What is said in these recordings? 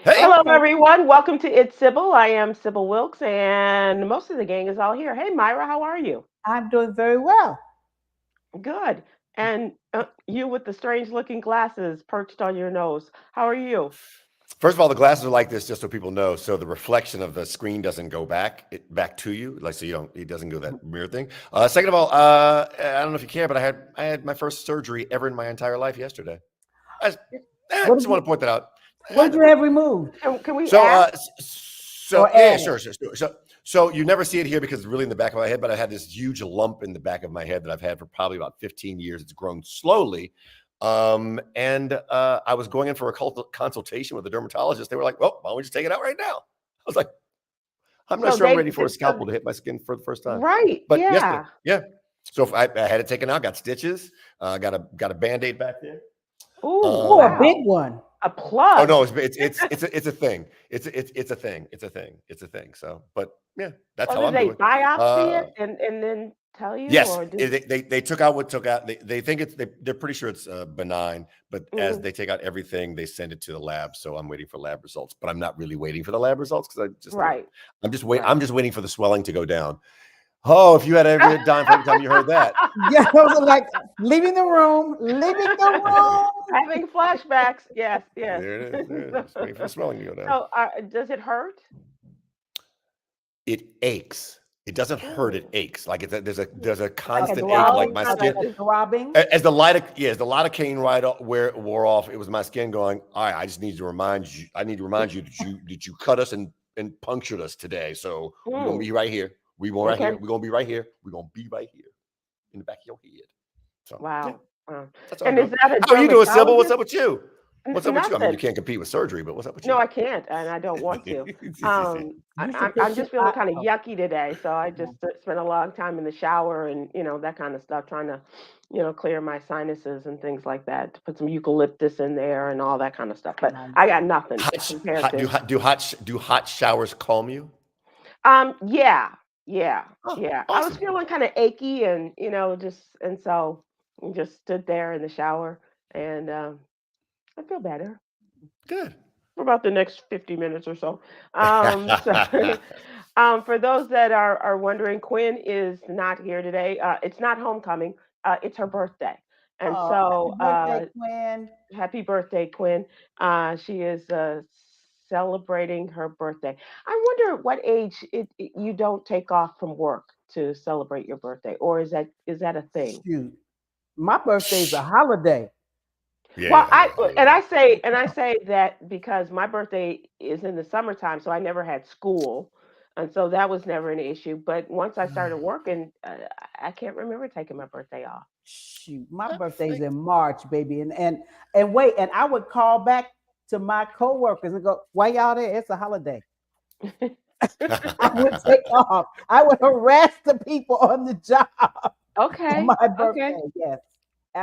Hey, Hello, Okay, everyone. Welcome to It's Sybil. I am Sybil Wilkes, and most of the gang is all here. Hey, Myra, how are you? I'm doing very well. Good. And you with the strange looking glasses perched on your nose. How are you? first of all, the glasses are like this just so people know, so the reflection of the screen doesn't go back to you, like so you don't it doesn't go that mirror thing. Second of all, I don't know if you care, but I had my first surgery ever in my entire life yesterday. I What just did want you to point that out. what did you have removed Can we So, ask? yeah, or sure, added? sure, sure. So you never see it here because it's really in the back of my head, but I had this huge lump in the back of my head that I've had for probably about 15 years. It's grown slowly. And I was going in for a consultation with a dermatologist. They were like, well, why don't we just take it out right now? I was like, I'm not So sure I'm they, ready for a scalpel to hit my skin for the first time. right, But yesterday, yeah. yeah. So if I had it taken out, got stitches, got a Band-Aid back there. Oh, Oh, a Um, big wow. one. A Oh no, plug. it's a thing. It's a thing. It's a thing. It's a thing. So, but yeah, that's So how did I'm they doing. biopsy Uh, it and then tell you, yes, or did? they took out what took out. They think they're pretty sure it's benign, but as Mm, they take out everything, they send it to the lab. So I'm waiting for lab results, but I'm not really waiting for the lab results because I just don't. right, I'm right. just waiting for the swelling to go down. Oh, if you had every dime for every time you heard that. Yeah, I was like leaving the room, leaving the room. Having flashbacks. Yes, yes. There it is. There it is. Waiting for the swelling to go down. So, does it hurt? It aches. It doesn't hurt. It Mm. aches. Like there's a Like a constant ache. Like throbbing my kind skin. of. A throbbing. As the lidocaine where it wore off, it was my skin going. All right, I just need to remind you. I need to remind you that you cut us and punctured us today. So we're gonna Mm, be right here. We going right here. okay. We're gonna be right here. We're gonna be right here in the back of your head. So yeah, Wow. Wow. that's what I'm And is doing. that a How are you doing, Sybil? What's dermatologist? up with you? What's up with you? I mean, you Nothing. can't compete with surgery, but what's up with No, you? I can't, and I don't want to. You should I'm put your just feeling kind of oh, yucky today, so I no, just spent a long time in the shower and that kind of stuff, trying to, clear my sinuses and things like that. To put some eucalyptus in there and all that kind of stuff. But I nice. got nothing Hot, compared hot, to. do hot showers calm you? Yeah, yeah, Oh, yeah. I was awesome. feeling kind of achy and so I just stood there in the shower and I feel better Good. for about the next 50 minutes or so. So for those that are wondering, Quinn is not here today. It's not homecoming. It's her birthday, and Oh, happy so birthday, Quinn. happy birthday, Quinn. She is celebrating her birthday. I wonder at what age you don't take off from work to celebrate your birthday, or is that a thing? Shoot. My birthday's a holiday. Well, Yeah, yeah, yeah, I say that because my birthday is in the summertime, so I never had school, and so that was never an issue. But once I started working, I can't remember taking my birthday off. Shoot, my yeah. birthday's in March, baby. And wait, and I would call back to my coworkers and go, "Why y'all there? It's a holiday." I would take off. I would harass the people on the job on Okay, my okay, birthday. Yes,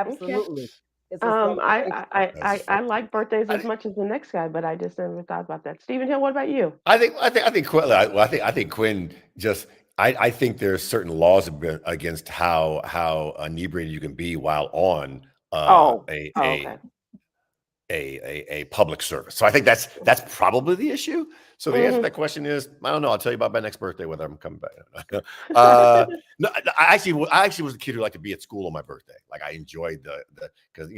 okay. absolutely. It's a I, celebration. I That's I just I funny. like birthdays I as think much as the next guy, but I just never thought about that. Stephen Hill, what about you? I think Quinn. I think Quinn just. I think there's certain laws against how inebriated you can be while on uh, Oh, a oh, a okay. a public service. So I think that's probably the issue. So the answer to Hmm. that question is I don't know. I'll tell you about my next birthday whether I'm coming back. uh, no, I actually was a kid who liked to be at school on my birthday. Like I enjoyed the because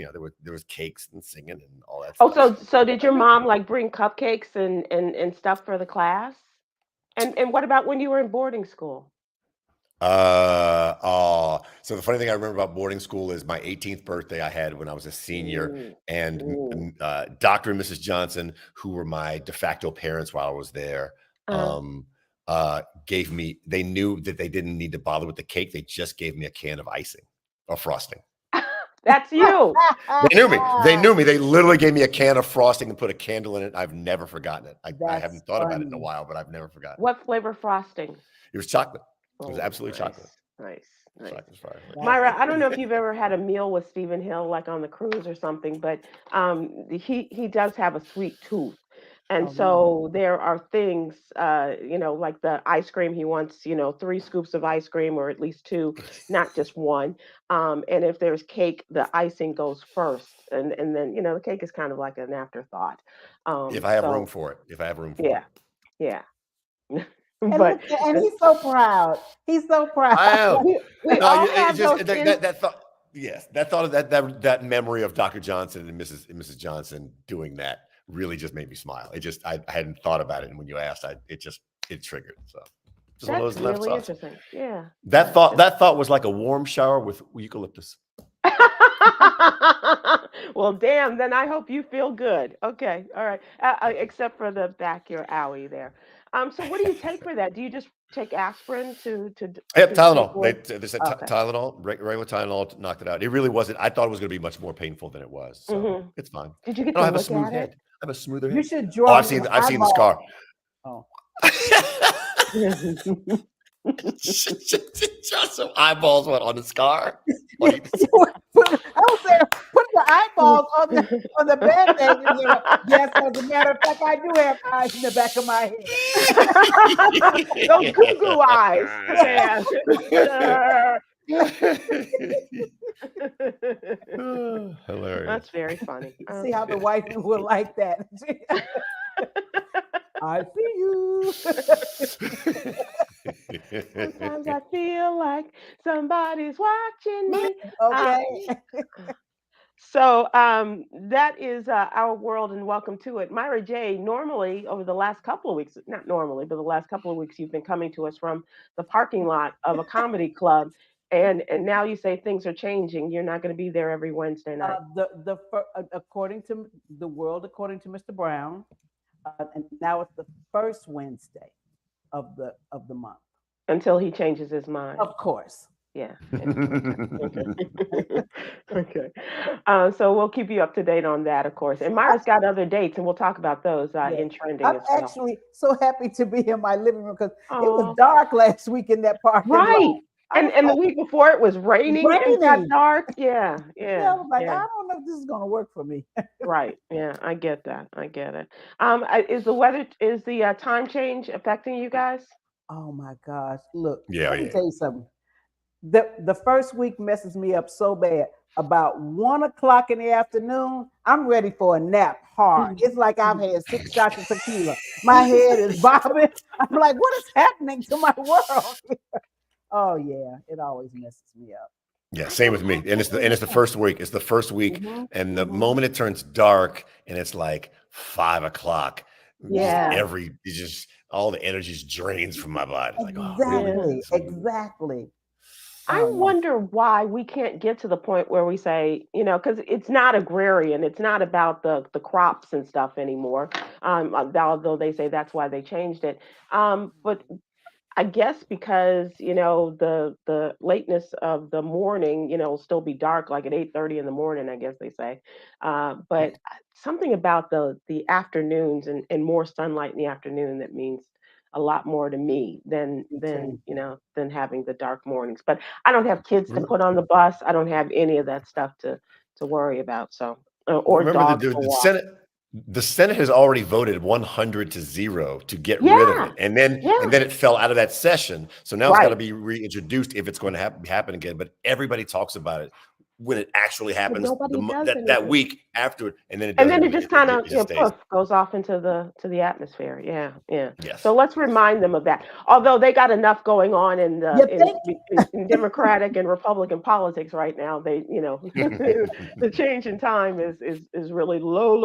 there was cakes and singing and all that Oh, stuff. so did your mom like bring cupcakes and stuff for the class? And what about when you were in boarding school? So the funny thing I remember about boarding school is my 18th birthday I had when I was a senior, Ooh, and ooh. Dr. and Mrs. Johnson, who were my de facto parents while I was there, Uh, um, gave me. They knew that they didn't need to bother with the cake. They just gave me a can of icing or frosting. that's you. They knew me. They knew me. They literally gave me a can of frosting and put a candle in it. I've never forgotten it. I That's haven't thought about it in a funny. while, but I've never forgotten it. What flavor frosting? It was chocolate. It was Oh, absolutely chocolate. nice, nice, nice. Chocolate was fire. That's Myra, I don't know if you've ever had a meal with Stephen Hill, like on the cruise or something, but he does have a sweet tooth. And Oh, man. so there are things, like the ice cream, he wants, 3 scoops of ice cream or at least 2, not just 1. And if there's cake, the icing goes first. And then, the cake is kind of like an afterthought. If I have room So for it. If I have room for yeah, it. yeah. And But look, and he's so proud. He's so proud. I am. we No, all it's have just those that thought. Yes, that thought of that memory of Dr. Johnson and Mrs. Johnson doing that really just made me smile. I hadn't thought about it, and when you asked, it triggered. So just one of That's those left really thoughts. interesting. Yeah. That thought was like a warm shower with eucalyptus. Well, damn, then I hope you feel good. Okay. All right. Except for the back your owie there. So what do you take for that? Do you just take aspirin Yep, to Tylenol. avoid? They said Okay. Tylenol, regular Tylenol knocked it out. It really wasn't. I thought it was going to be much more painful than it was. So Hmm. it's fine. Did you get I to have a look smooth at head. I have a smoother You head. should Oh, draw I've his seen the eyeball. scar. Oh. it? Just some eyeballs on the scar. Yeah, I was saying, put the eyeballs on the band-aid. Yes, as a matter of fact, I do have eyes in the back of my head. Those goo eyes. Man. Hilarious. That's very funny. See how the wife will like that. I see you. Sometimes I feel like somebody's watching me. Okay. So that is our world, and welcome to it. Myra J, normally over the last couple of weeks, not normally, but the last couple of weeks, you've been coming to us from the parking lot of a comedy club, and now you say things are changing. You're not going to be there every Wednesday night. According to the world, according to Mr. Brown, and now it's the first Wednesday of the month. Until he changes his mind. Of course. Yeah. Okay. So we'll keep you up to date on that, of course. And Myra's got other dates, and we'll talk about those in trending I'm as well. actually so happy to be in my living room because it was Aw. dark last week in that parking lot. Right. And the week before it was raining and got Raining. dark. Yeah. Yeah, I was like, Yeah. I don't know if this is gonna work for me. Right. Yeah, I get that. I get it. Is the time change affecting you guys? Oh my gosh. Look, Yeah, let me yeah. tell you something. The first week messes me up so bad. About 1 o'clock in the afternoon, I'm ready for a nap hard. It's like I've had 6 shots of tequila. My head is bobbing. I'm like, what is happening to my world? Oh yeah, it always messes me up. Yeah, same with me. And it's the first week. It's the first week, Mhm, and the mhm. moment it turns dark, and it's like 5 o'clock. Yeah. It's just all the energy just drains from my body. It's like, oh, really? Exactly. I Oh, no. wonder why we can't get to the point where we say, because it's not agrarian. It's not about the crops and stuff anymore. Although they say that's why they changed it. But I guess because the lateness of the morning, will still be dark like at 8:30 in the morning. I guess they say, but something about the afternoons and more sunlight in the afternoon that means a lot more to me than Me than too. you know than having the dark mornings. But I don't have kids to put on the bus. I don't have any of that stuff to worry about. So or Remember dogs to the walk. Senate has already voted 100-0 to get rid of Yeah, it, and then yeah, it fell out of that session. So now it's got to right. be reintroduced if it's going to happen again. But everybody talks about it when it actually But happens nobody does that anything. week after it, and then it And doesn't. then it just kind of, It just stays. poof, goes off into the atmosphere. Yeah, yeah. Yes. So let's remind them of that. Although they got enough going on in You think? in Democratic and Republican politics right now, the change in time is really low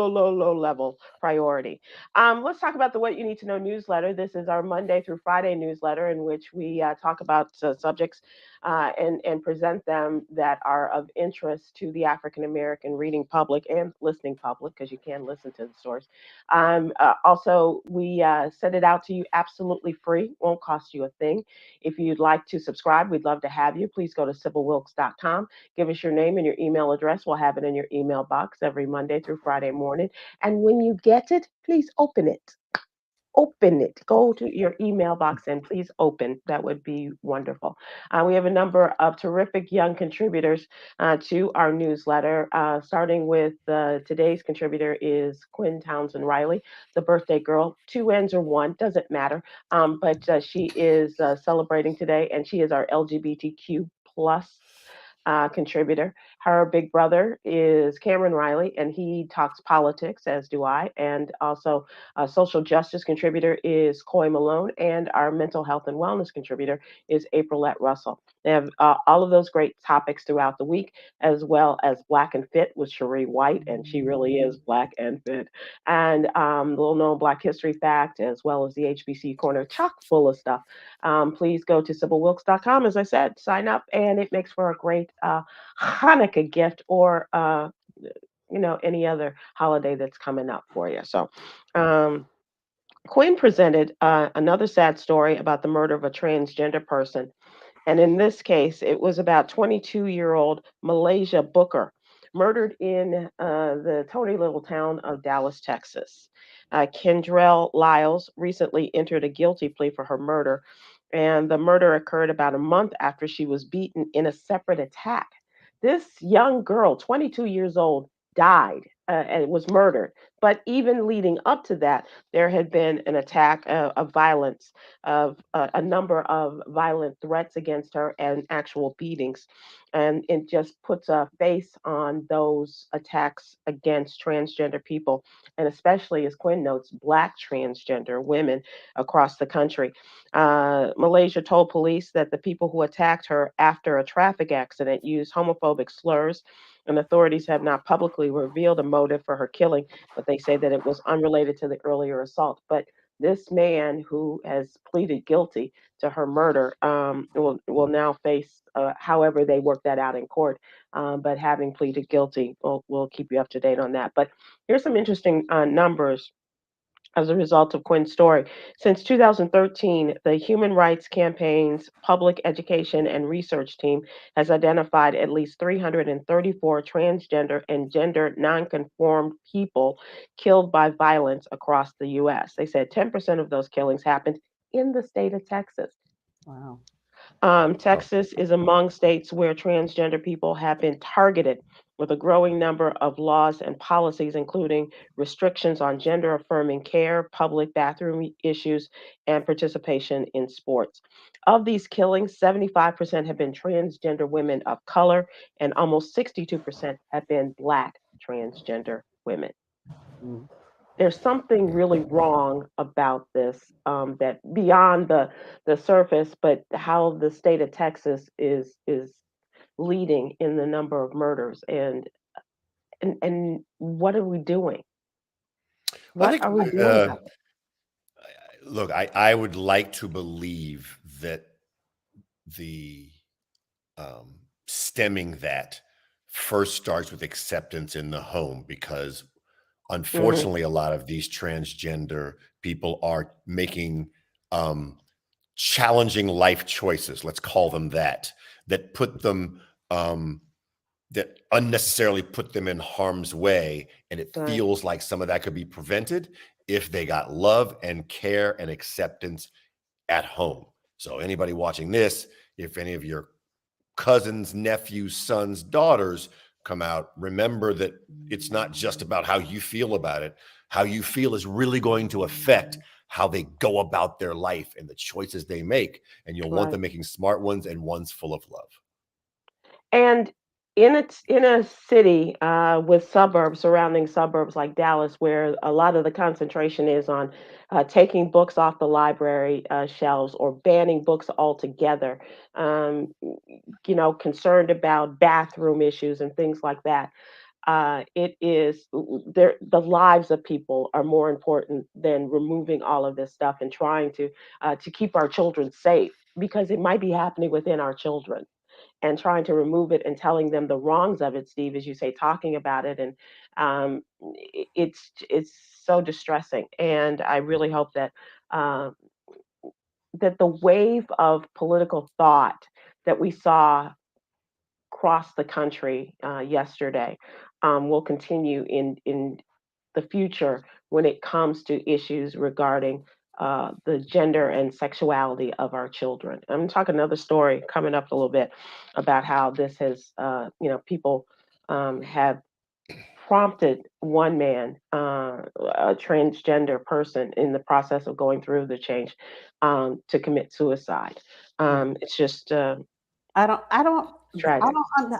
level priority. Let's talk about the What You Need to Know newsletter. This is our Monday through Friday newsletter in which we talk about subjects and present them that are of interest to the African American reading public and listening public, because you can listen to the source. Also, we send it out to you absolutely free, won't cost you a thing. If you'd like to subscribe, we'd love to have you. Please go to sybilwilkes.com, give us your name and your email address. We'll have it in your email box every Monday through Friday morning. And when you get it, please open it. open it. Go to your email box and please open. That would be wonderful. We have a number of terrific young contributors to our newsletter. Starting with today's contributor is Kwyn Townsend Riley, the birthday girl. Two ends or one, doesn't matter. But she is celebrating today, and she is our LGBTQ plus contributor. Her big brother is Cameron Riley, and he talks politics, as do I. And also, social justice contributor is Coy Malone, and our mental health and wellness contributor is Aprilette Russell. They have all of those great topics throughout the week, as well as Black and Fit with Cherie White, and she really is black and fit. And little known Black history fact, as well as the HBC Corner, chock full of stuff. Please go to SybilWilkes.com, as I said, sign up, and it makes for a great Hanukkah gift or any other holiday that's coming up for you. So, Quinn presented another sad story about the murder of a transgender person, and in this case, it was about 22-year-old Malaysia Booker, murdered in the tiny little town of Dallas, Texas. Kendrell Lyles recently entered a guilty plea for her murder, and the murder occurred about a month after she was beaten in a separate attack. This young girl, 22 years old, died and was murdered. But even leading up to that, there had been an attack of violence, of a number of violent threats against her and actual beatings. And it just puts a face on those attacks against transgender people, and especially, as Quinn notes, Black transgender women across the country. Malaysia told police that the people who attacked her after a traffic accident used homophobic slurs, and authorities have not publicly revealed a motive for her killing, but they say that it was unrelated to the earlier assault. But this man who has pleaded guilty to her murder will now face, however they work that out in court. But having pleaded guilty, we'll keep you up to date on that. But here's some interesting numbers as a result of Quinn's story. Since 2013, the Human Rights Campaign's Public Education and Research Team has identified at least 334 transgender and gender nonconformed people killed by violence across the U.S. They said 10% of those killings happened in the state of Texas. Wow. Oh, Texas is among states where transgender people have been targeted with a growing number of laws and policies, including restrictions on gender affirming care, public bathroom issues, and participation in sports. Of these killings, 75% have been transgender women of color, and almost 62% have been Black transgender women. Mm. There's something really wrong about this, that beyond the surface, but how the state of Texas is leading in the number of murders, and what are we doing? I What think, are we doing about it? look, I would like to believe that the stemming that first starts with acceptance in the home, because Hmm. unfortunately a lot of these transgender people are making um, challenging life choices, let's call them that, that put them um, that unnecessarily put them in harm's way, and it Right, feels like some of that could be prevented if they got love and care and acceptance at home. So anybody watching this, if any of your cousins, nephews, sons, daughters come out, remember that it's not just about how you feel about it. How you feel is really going to affect how they go about their life and the choices they make. And you'll want right. them making smart ones and ones full of love. And in a city with suburbs, surrounding suburbs like Dallas, where a lot of the concentration is on taking books off the library shelves or banning books altogether, um, concerned about bathroom issues and things like that. It is there. The lives of people are more important than removing all of this stuff and trying to keep our children safe, because it might be happening within our children, and trying to remove it and telling them the wrongs of it, Steve, as you say, talking about it, and it's so distressing. And I really hope uh, that the wave of political thought that we saw across the country yesterday will continue in the future when it comes to issues regarding the gender and sexuality of our children. I'm talking another story coming up a little bit about how this has, people have prompted one man, a transgender person, in the process of going through the change, to commit suicide. It's just I don't, I don't, tragic.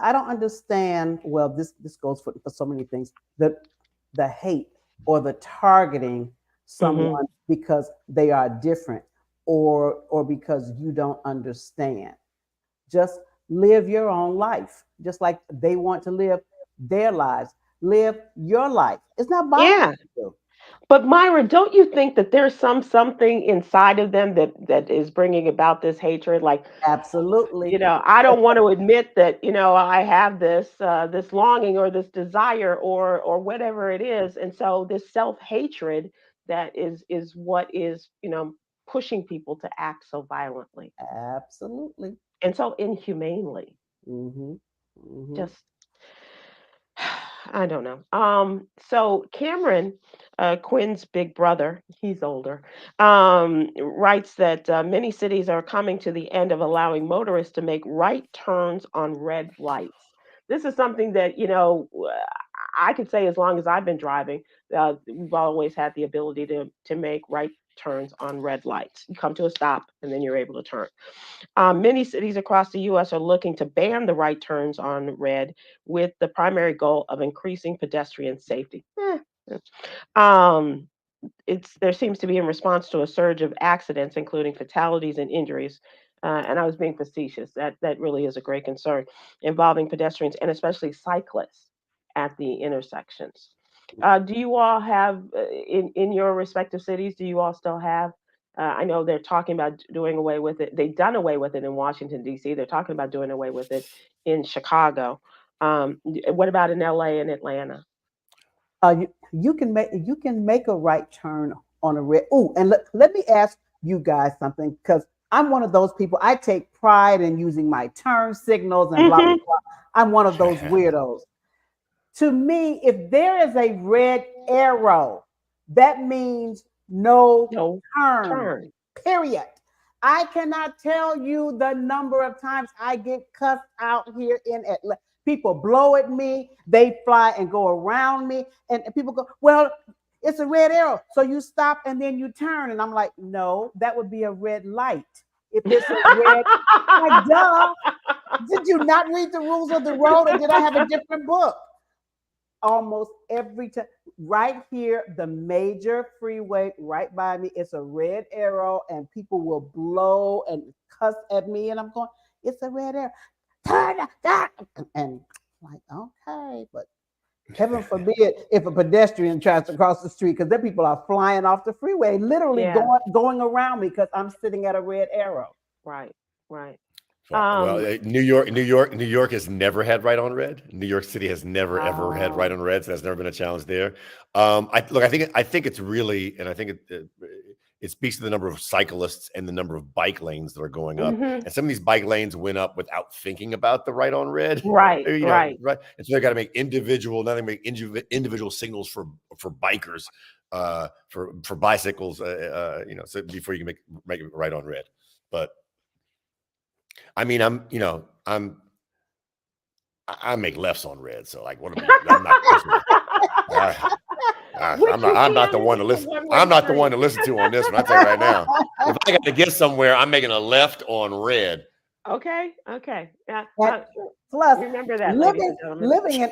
I don't understand. Well, this goes for so many things. The hate or the targeting Hmm. someone because they are different, or because you don't understand. Just live your own life, just like they want to live their lives. Live your life. It's not bothering Yeah. you. But Myra, don't you think that there's something inside of them that is bringing about this hatred? Like, Absolutely. I don't want to admit that, I have this longing or this desire or whatever it is, and so this self hatred that is what is pushing people to act so violently Absolutely. and so inhumanely. Hmm. Hmm. Just I don't know. So Cameron, Quinn's big brother, he's older, writes that many cities are coming to the end of allowing motorists to make right turns on red lights. This is something that, I could say as long as I've been driving, we've always had the ability to make right turns on red lights. You come to a stop and then you're able to turn. Many cities across the U.S. are looking to ban the right turns on red with the primary goal of increasing pedestrian safety. Um, there seems to be in response to a surge of accidents, including fatalities and injuries. And I was being facetious. That really is a great concern involving pedestrians and especially cyclists at the intersections. Do you all have in your respective cities? Do you all still have? I know they're talking about doing away with it. They've done away with it in Washington D.C. They're talking about doing away with it in Chicago. What about in L.A. and Atlanta? You can make a right turn on a red. Oh, and let me ask you guys something, because I'm one of those people. I take pride in using my turn signals and blah blah Hmm. blah. I'm one of those weirdos. To me, if there is a red arrow, that means no No turn, turn. period. I cannot tell you the number of times I get cussed out here in Atlanta. People blow at me, they fly and go around me, and people go, well, it's a red arrow. So you stop and then you turn. And I'm like, no, that would be a red light. If it's a red, like, duh. Did you not read the rules of the road, or did I have a different book? Almost every time, right here, the major freeway right by me, it's a red arrow, and people will blow and cuss at me, and I'm going, it's a red arrow, turn, turn. And I'm like, okay, but heaven forbid if a pedestrian tries to cross the street, because then people are flying off the freeway, literally Yeah, going around me because I'm sitting at a red arrow. right, right. Well, Um, New York has never had right on red. New York City has never ever had right oh, on red, so that's never been a challenge there. I think it's really, and I think it speaks to the number of cyclists and the number of bike lanes that are going up. hmm, And some of these bike lanes went up without thinking about the right on red. right, right. Right. And so they got to make individual signals for bikers, for bicycles, so before you can make it right on red. But I mean, I make lefts on red, so like, what? I'm not pushing it. I, Which you I'm not the can. one to It's a listen. one-way I'm not the one street. to listen to on this one. I tell you right now, if I got to get somewhere, I'm making a left on red. Okay, okay. Yeah, And plus, remember that, ladies living and gentlemen. living in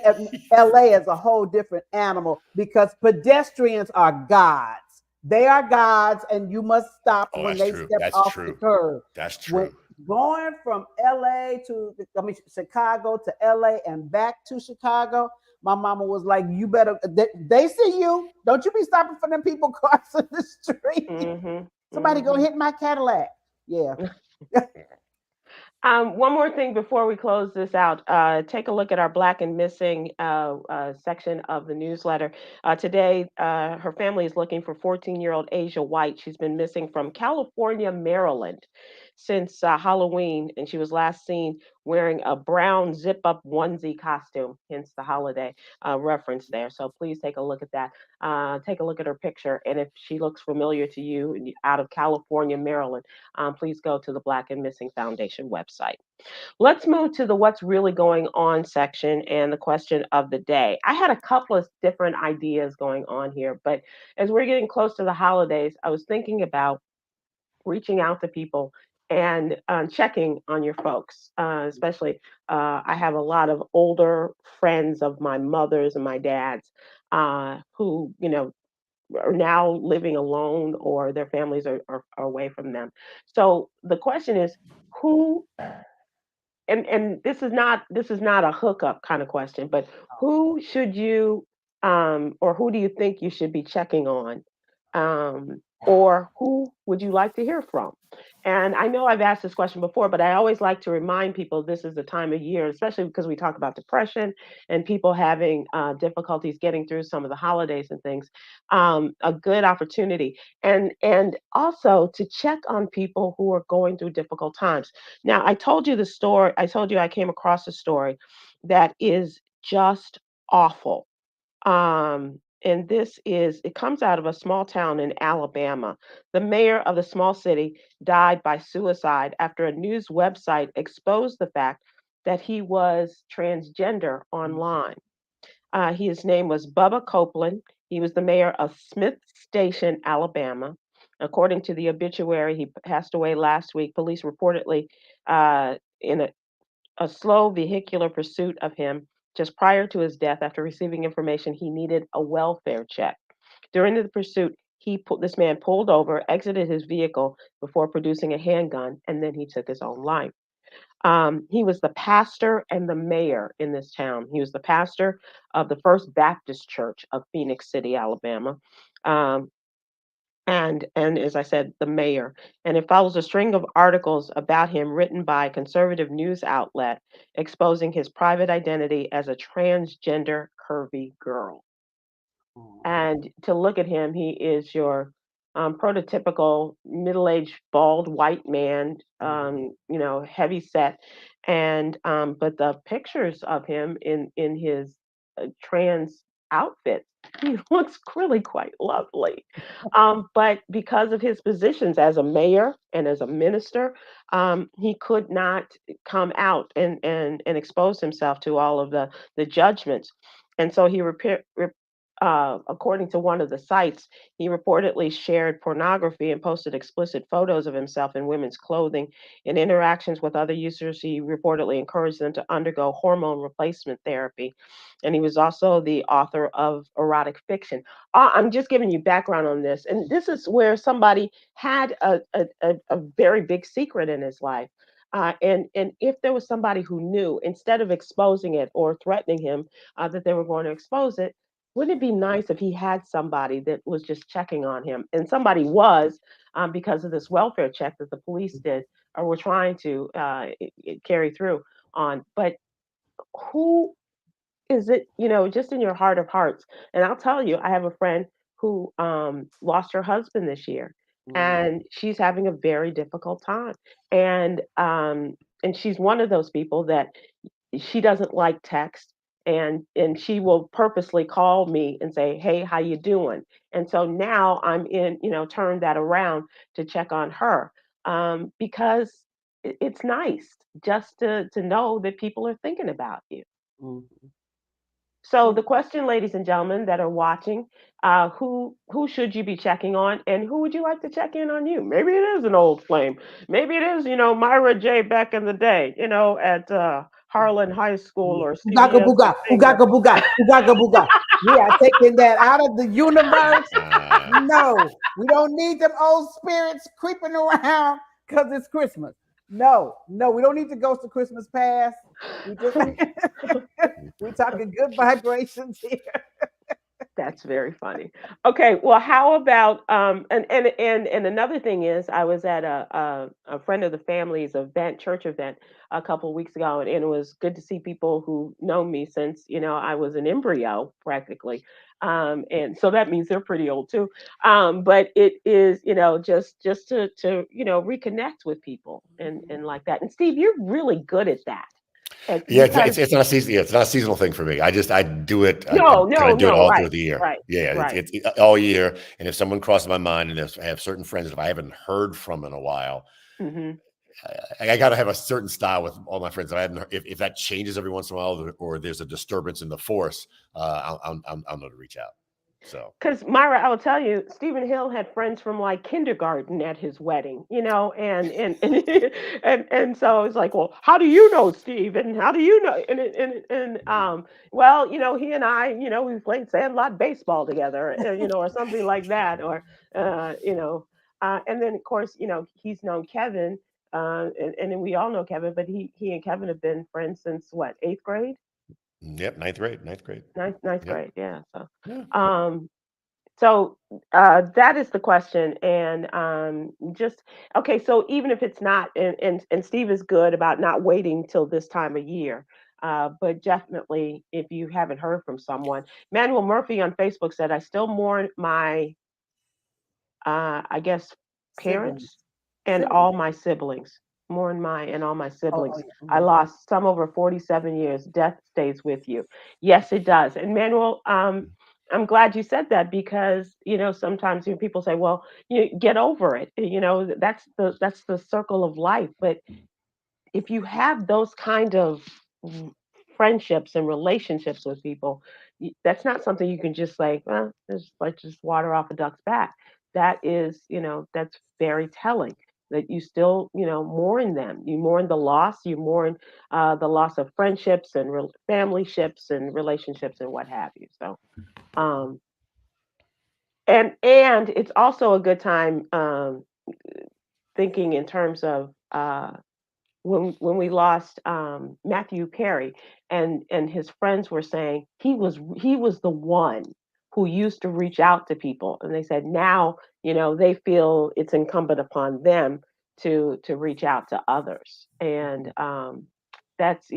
LA is a whole different animal, because pedestrians are gods. They are gods, and you must stop Oh, when that's they true. step That's off the true. curb. That's When true. going from LA to, I mean, Chicago to LA and back to Chicago, my mama was like, "You better. They see you. Don't you be stopping for them people crossing the street. Hmm. Somebody gonna Hmm. hit my Cadillac." Yeah. One more thing before we close this out. Take a look at our Black and Missing section of the newsletter. Today, her family is looking for 14-year-old Asia White. She's been missing from California, Maryland. since Halloween, and she was last seen wearing a brown zip-up onesie costume, hence the holiday reference there. So please take a look at that. Take a look at her picture, and if she looks familiar to you out of California, Maryland, please go to the Black and Missing Foundation website. Let's move to the what's really going on section and the question of the day. I had a couple of different ideas going on here, but as we're getting close to the holidays, I was thinking about reaching out to people and checking on your folks, especially I have a lot of older friends of my mother's and my dad's who, are now living alone or their families are away from them. So the question is, who and this is not a hookup kind of question, but who should you or who do you think you should be checking on? Or who would you like to hear from? And I know I've asked this question before, but I always like to remind people this is the time of year, especially because we talk about depression and people having difficulties getting through some of the holidays and things. A good opportunity, and also to check on people who are going through difficult times. Now, I told you the story. I told you I came across a story that is just awful. And it comes out of a small town in Alabama. The mayor of the small city died by suicide after a news website exposed the fact that he was transgender online. His name was Bubba Copeland. He was the mayor of Smith Station, Alabama. According to the obituary, he passed away last week. Police reportedly, in a slow vehicular pursuit of him just prior to his death after receiving information he needed a welfare check. During the pursuit, this man pulled over, exited his vehicle before producing a handgun, and then he took his own life. He was the pastor and the mayor in this town. He was the pastor of the First Baptist Church of Phoenix City, Alabama. Um, and as I said, the mayor. And it follows a string of articles about him written by a conservative news outlet exposing his private identity as a transgender curvy girl. And to look at him, he is your prototypical middle-aged bald white man, heavy set, and but the pictures of him in his trans outfit, he looks really quite lovely. But because of his positions as a mayor and as a minister, he could not come out and expose himself to all of the judgments. And so according to one of the sites, he reportedly shared pornography and posted explicit photos of himself in women's clothing. In interactions with other users, he reportedly encouraged them to undergo hormone replacement therapy. And he was also the author of erotic fiction. I'm just giving you background on this. And this is where somebody had a very big secret in his life. And if there was somebody who knew, instead of exposing it or threatening him that they were going to expose it, wouldn't it be nice if he had somebody that was just checking on him? And somebody was, because of this welfare check that the police did or were trying to carry through on. But who is it, just in your heart of hearts? And I'll tell you, I have a friend who lost her husband this year, and she's having a very difficult time. And she's one of those people that she doesn't like text, and she will purposely call me and say, hey, how you doing? And so now I'm in, turn that around to check on her, because it's nice just to know that people are thinking about you. Mhm. So the question, ladies and gentlemen that are watching, who should you be checking on, and who would you like to check in on you? Maybe it is an old flame. Maybe it is, Myra J. back in the day, at Harlan High School or Ugaga CBS booga, singer. ugaga booga, ugaga booga. We are taking that out of the universe. No, we don't need them old spirits creeping around because it's Christmas. No, we don't need to ghost of Christmas past. We just we're talking good vibrations here. That's very funny. Okay, well, how about and another thing is, I was at a friend of the family's event, church event, a couple weeks ago, and it was good to see people who know me since I was an embryo practically, and so that means they're pretty old too. But it is just to reconnect with people and like that. And Steve, you're really good at that. Yeah, Because it's not a season. Yeah, it's not a seasonal thing for me. I do it. I no, kind no, of do it no, all through right, the year. right, Yeah, right. it's all year. And if someone crosses my mind, and if I have certain friends that I haven't heard from in a while, Hmm. I got to have a certain style with all my friends. That I haven't. If that changes every once in a while, or there's a disturbance in the force, I'll know to reach out. So Because Myra, I will tell you, Stephen Hill had friends from like kindergarten at his wedding, and so it's like, well, how do you know Steve, and how do you know, well, he and I, we played sandlot baseball together, or something like that, or and then of course, he's known Kevin, and then we all know Kevin, but he and Kevin have been friends since what, eighth grade, yep, ninth grade, ninth grade. ninth Yep. grade, yeah, so. Yeah. So that is the question, and just okay. So even if it's not, and Steve is good about not waiting till this time of year, but definitely if you haven't heard from someone, Manuel Murphy on Facebook said, "I still mourn my, I guess, Siblings. parents and Siblings. all my siblings. Mourn my and all my Oh siblings. yeah. I lost some over 47 years. Death stays with you." Yes, it does. And Manuel, I'm glad you said that because sometimes people say, "Well, you get over it." That's the circle of life. But if you have those kind of r- friendships and relationships with people, that's not something you can just like, well, it's like just water off a duck's back. That is, that's very telling that you still, mourn them. You mourn the loss. You mourn the loss of friendships and family ships and relationships and what have you. So, um, and it's also a good time thinking in terms of when we lost Matthew Perry, and his friends were saying he was the one who used to reach out to people, and they said now they feel it's incumbent upon them to reach out to others, and that's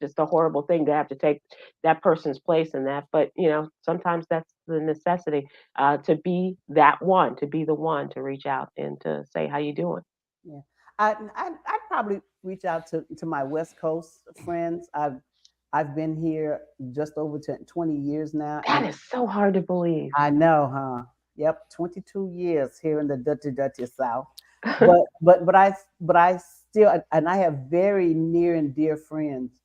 just a horrible thing to have to take that person's place in that, but sometimes that's the necessity to be that one, to be the one to reach out and to say how you doing. Yeah. I'd probably reach out to my West Coast friends. I've been here just over 20 years now, That and is so hard to believe. I know, huh? Yep, 22 years here in the Dutchy South. But I still, and I have very near and dear friends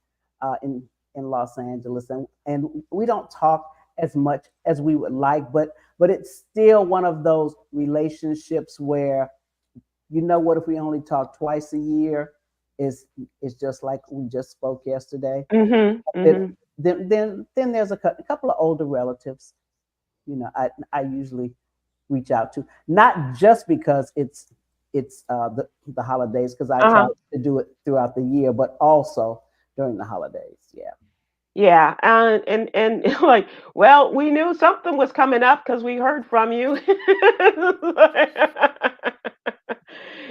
in Los Angeles, and we don't talk as much as we would like, but it's still one of those relationships where what, if we only talk twice a year, is just like we just spoke yesterday. Mhm, It, mhm. then there's a couple of older relatives. I usually reach out to, not just because it's the holidays, because I try Uh-huh. to do it throughout the year, but also during the holidays. Yeah. Yeah, and like, well, we knew something was coming up because we heard from you.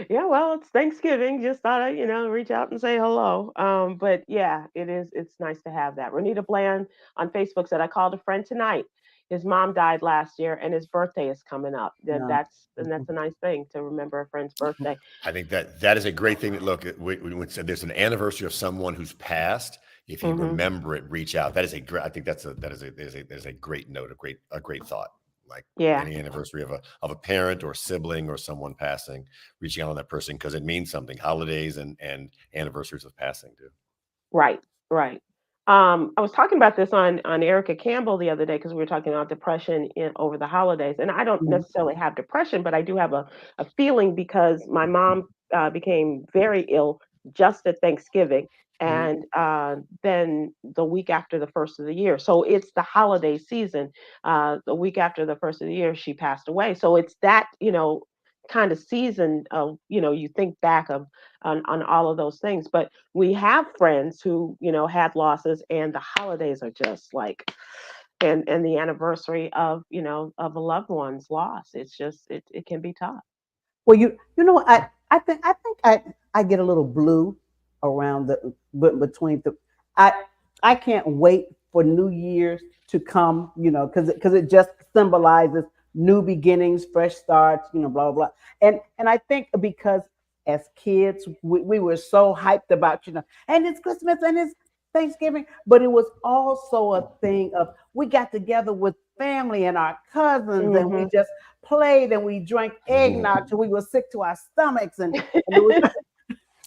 Yeah, well, it's Thanksgiving. Just thought I'd, reach out and say hello. But yeah, it's nice to have that. Renita Bland on Facebook said, I called a friend tonight. His mom died last year and his birthday is coming up. No. That's a nice thing to remember a friend's birthday. I think that is a great thing. Look, when there's an anniversary of someone who's passed, if you Hmm. remember it, reach out. That is a great. I think that is a great note, a great thought. Like Yeah. any anniversary of a parent or sibling or someone passing, reaching out on that person because it means something. Holidays and anniversaries of passing do. Right, right. I was talking about this on Erica Campbell the other day because we were talking about depression over the holidays, and I don't Mhm. necessarily have depression, but I do have a feeling because my mom became very ill just at Thanksgiving, Mhm. and then the week after the first of the year. So it's the holiday season. The week after the first of the year, she passed away. So it's that kind of season of you think back of on all of those things, but we have friends who had losses and the holidays are just like and the anniversary of of a loved one's loss. It's just it can be tough. Well, you know, I get a little blue around between the I I can't wait for New Year's to come, because it just symbolizes new beginnings, fresh starts, blah blah. And I think because as kids we were so hyped about, and it's Christmas and it's Thanksgiving, but it was also a thing of we got together with family and our cousins and we Hmm. just played and we drank eggnog till we were sick to our stomachs and it was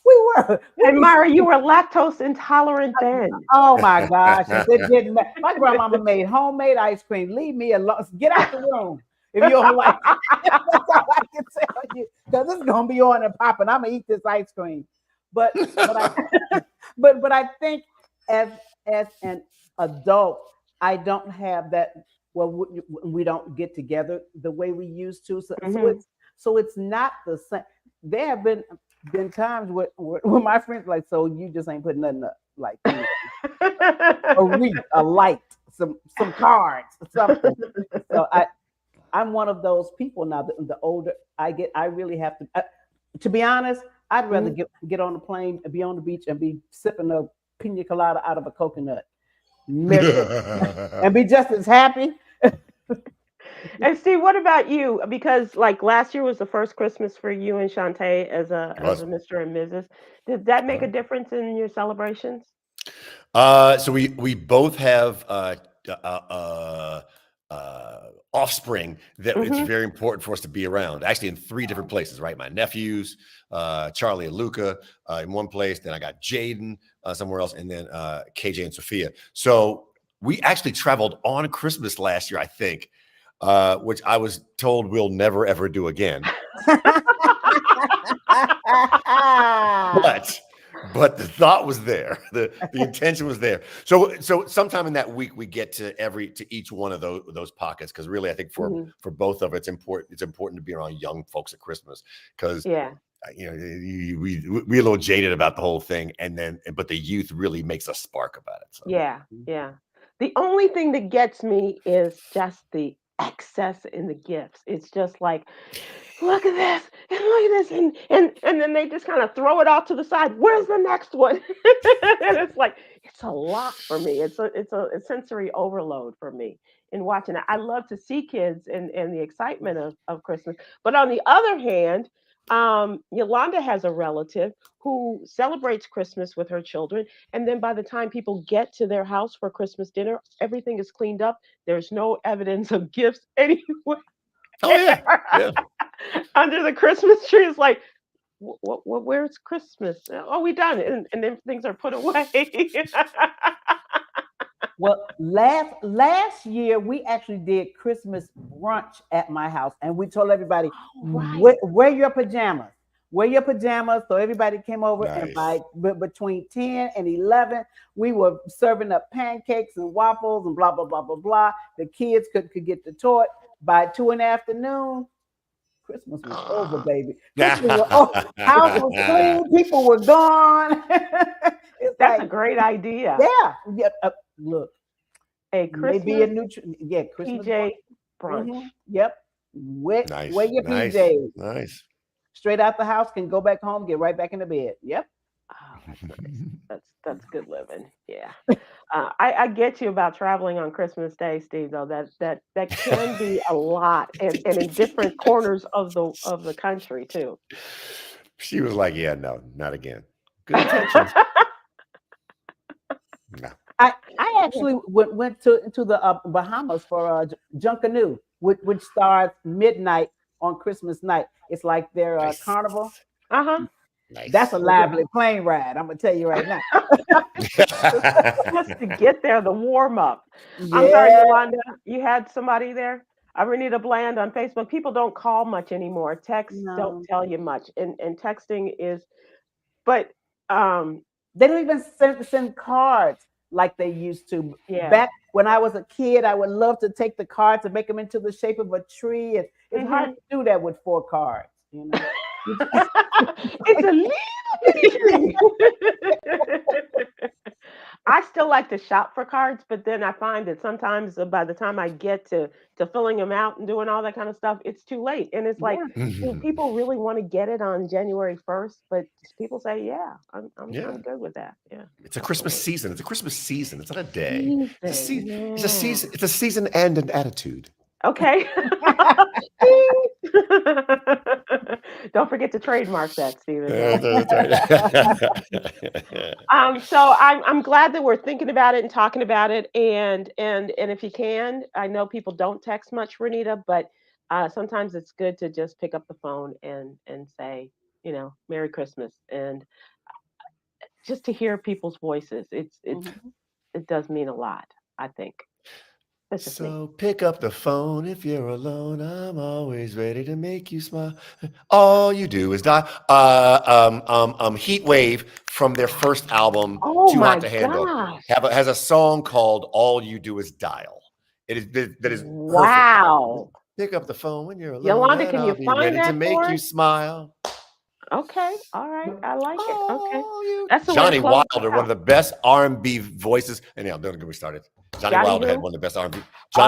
we were And Myra, you were lactose intolerant then. oh my gosh, it didn't matter. My grandmama made homemade ice cream. Leave me alone. Get out the room if you don't like it. That's all I can tell you. Because it's gonna be on and popping. I'm gonna eat this ice cream. But I but I think as an adult, I don't have that. Well, we don't get together the way we used to. Hmm. So it's not the same. There have been times where my friends like, so you just ain't putting nothing up, like a wreath, a light, some cards, something. So I'm one of those people now. The older I get, I really have to be honest. I'd rather get on the plane and be on the beach and be sipping a pina colada out of a coconut, and be just as happy. And Steve, what about you? Because like last year was the first Christmas for you and Shantae as a Mr. and Mrs. Did that make a difference in your celebrations? So we both have uh, offspring that it's Hmm. very important for us to be around. Actually, in three different places, right? My nephews, Charlie and Luca, in one place. Then I got Jaden somewhere else, and then KJ and Sophia. So we actually traveled on Christmas last year, I think, which I was told we'll never ever do again. But the thought was there. The intention was there. So sometime in that week we get to each one of those pockets, because really I think for both of it, it's important to be around young folks at Christmas, because Yeah. we a little jaded about the whole thing, but the youth really makes a spark about it. So Yeah. Yeah. The only thing that gets me is just the excess in the gifts. It's just like, look at this and look at this, and then they just kind of throw it off to the side. Where's the next one? And it's like it's a lot for me. It's a sensory overload for me in watching it. I love to see kids and the excitement of Christmas, but on the other hand, Yolanda has a relative who celebrates Christmas with her children, and then by the time people get to their house for Christmas dinner, everything is cleaned up. There's no evidence of gifts anywhere. oh yeah. Under the Christmas tree. It's like, where's Christmas? Oh, we done it, and then things are put away. Well, last year we actually did Christmas brunch at my house, and we told everybody Right. wear your pajamas. Wear your pajamas. So everybody came over, and Nice. between 10 and 11, we were serving up pancakes and waffles and blah blah blah blah blah. The kids could get the toy. By 2 in the afternoon, Christmas was over, baby. Christmas was over. House was clean. People were gone. It's That's a like, great idea. yeah. Look, A maybe a Christmas new Christmas. PJ brunch. Yep. Wear Nice. your Nice. PJs. Nice. Straight out the house, can go back home, get right back in the bed. Yep. Oh, that's nice. That's good living. Yeah. I get you about traveling on Christmas Day, Steve. Though that can be a lot, and in different corners of the country too. She was like, "Yeah, no, not again." Good intentions. No. I actually went to the Bahamas for Junkanoo, which starts midnight on Christmas night. It's like their Nice. carnival. Uh-huh. Nice. That's a lively plane ride. I'm gonna tell you right now. Just to get there, the warm up. I'm sorry, Yeah. Yolanda, you had somebody there. I Renita Bland on Facebook. People don't call much anymore. Texts don't No, tell you much, and texting is. But they don't even send cards like they used to. yeah. Back when I was a kid, I would love to take the cards and make them into the shape of a tree. It's hard Mhm. to do that with 4 cards. It's a little bitty tree. I still like to shop for cards, but then I find that sometimes by the time I get to filling them out and doing all that kind of stuff, it's too late. And it's like, Yeah. do people really want to get it on January 1st? But people say, yeah, Yeah. I'm good with that. Yeah, It's a Christmas absolutely. season. It's a Christmas season. It's not a day. It's a Season, It's a yeah. season. It's a season and an attitude. Okay. Don't forget to trademark that, Stephen Hill. That's right. So I'm glad that we're thinking about it and talking about it, and if you can, I know people don't text much, Renita, but sometimes it's good to just pick up the phone and say, Merry Christmas, and just to hear people's voices. Mhm. It does mean a lot, I think. That's just me. So pick up the phone if you're alone. I'm always ready to make you smile. All you do is die. Heat Wave from their first album, Oh Too Hot my to Handle, gosh! has a song called "All You Do Is Dial." That is perfect. Wow, Pick up the phone when you're alone, Yolanda, and can I'll you be find ready to that make for you us? smile. Okay, all right, I like it. Okay, Oh, you. that's the way to Johnny close Wilder, it one of out. the best R&B voices. And yeah, don't get me started. Johnny Johnny Wilder had who? one of the best R&B. Johnny